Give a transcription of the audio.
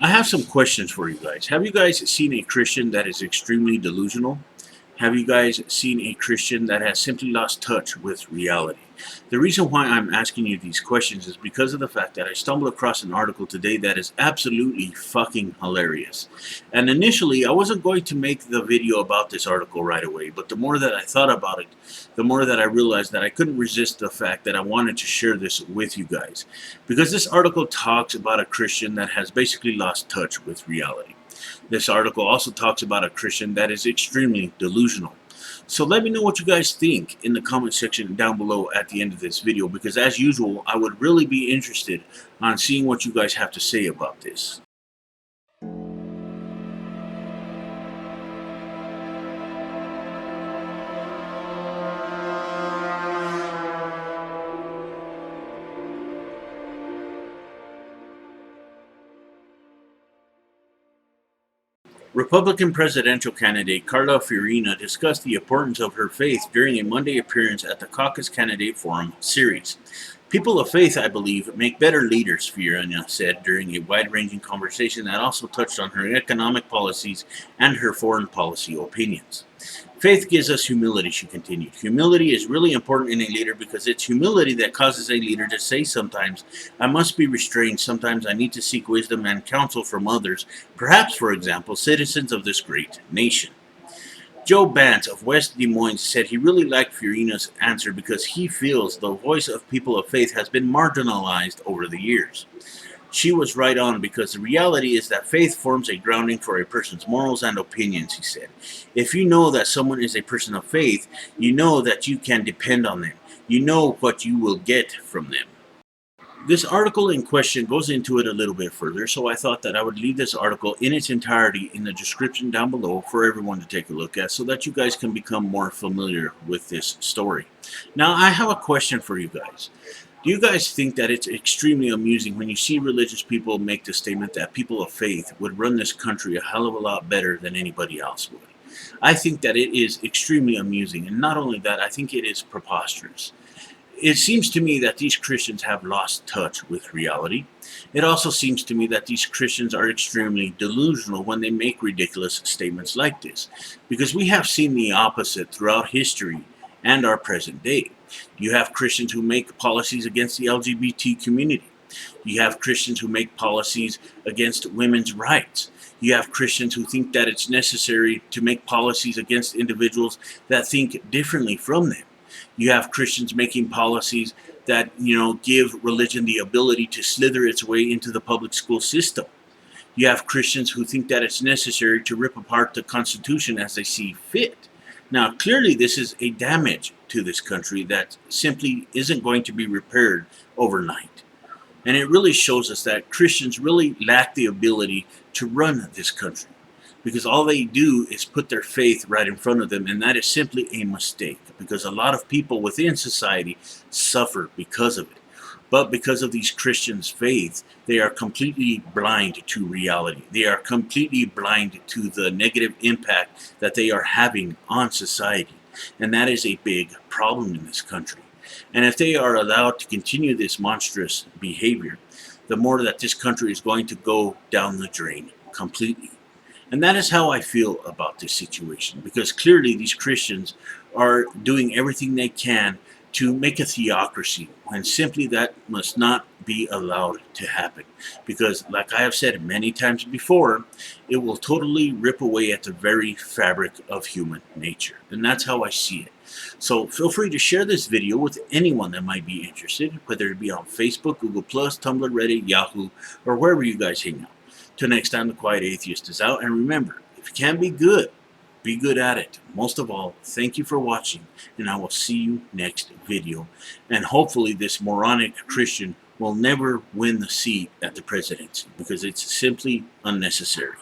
I have some questions for you guys. Have you guys seen a Christian that is extremely delusional? Have you guys seen a Christian that has simply lost touch with reality? The reason why I'm asking you these questions is because of the fact that I stumbled across an article today that is absolutely fucking hilarious. And initially, I wasn't going to make the video about this article right away, but the more that I thought about it, the more that I realized that I couldn't resist the fact that I wanted to share this with you guys. Because this article talks about a Christian that has basically lost touch with reality. This article also talks about a Christian that is extremely delusional. So let me know what you guys think in the comment section down below at the end of this video, because as usual, I would really be interested on seeing what you guys have to say about this. Republican presidential candidate Carly Fiorina discussed the importance of her faith during a Monday appearance at the Caucus Candidate Forum series. People of faith, I believe, make better leaders, Fiorina said during a wide-ranging conversation that also touched on her economic policies and her foreign policy opinions. Faith gives us humility, she continued. Humility is really important in a leader because it's humility that causes a leader to say sometimes, I must be restrained, sometimes I need to seek wisdom and counsel from others, perhaps, for example, citizens of this great nation. Joe Bantz of West Des Moines said he really liked Fiorina's answer because he feels the voice of people of faith has been marginalized over the years. She was right on because the reality is that faith forms a grounding for a person's morals and opinions, he said. If you know that someone is a person of faith, you know that you can depend on them. You know what you will get from them. This article in question goes into it a little bit further, so I thought that I would leave this article in its entirety in the description down below for everyone to take a look at so that you guys can become more familiar with this story. Now, I have a question for you guys. Do you guys think that it's extremely amusing when you see religious people make the statement that people of faith would run this country a hell of a lot better than anybody else would? I think that it is extremely amusing, and not only that, I think it is preposterous. It seems to me that these Christians have lost touch with reality. It also seems to me that these Christians are extremely delusional when they make ridiculous statements like this, because we have seen the opposite throughout history and our present day. You have Christians who make policies against the LGBT community. You have Christians who make policies against women's rights. You have Christians who think that it's necessary to make policies against individuals that think differently from them. You have Christians making policies that, give religion the ability to slither its way into the public school system. You have Christians who think that it's necessary to rip apart the Constitution as they see fit. Now, clearly this is a damage to this country that simply isn't going to be repaired overnight. And it really shows us that Christians really lack the ability to run this country, because all they do is put their faith right in front of them, and that is simply a mistake, because a lot of people within society suffer because of it. But because of these Christians' faith, they are completely blind to reality. They are completely blind to the negative impact that they are having on society. And that is a big problem in this country. And if they are allowed to continue this monstrous behavior, the more that this country is going to go down the drain completely. And that is how I feel about this situation, because clearly these Christians are doing everything they can to make a theocracy, when simply that must not be allowed to happen. Because, like I have said many times before, it will totally rip away at the very fabric of human nature. And that's how I see it. So feel free to share this video with anyone that might be interested, whether it be on Facebook, Google+, Tumblr, Reddit, Yahoo, or wherever you guys hang out. Till next time, the Quiet Atheist is out, and remember, if you can be good at it. Most of all, thank you for watching, and I will see you next video. And hopefully this moronic Christian will never win the seat at the presidency, because it's simply unnecessary.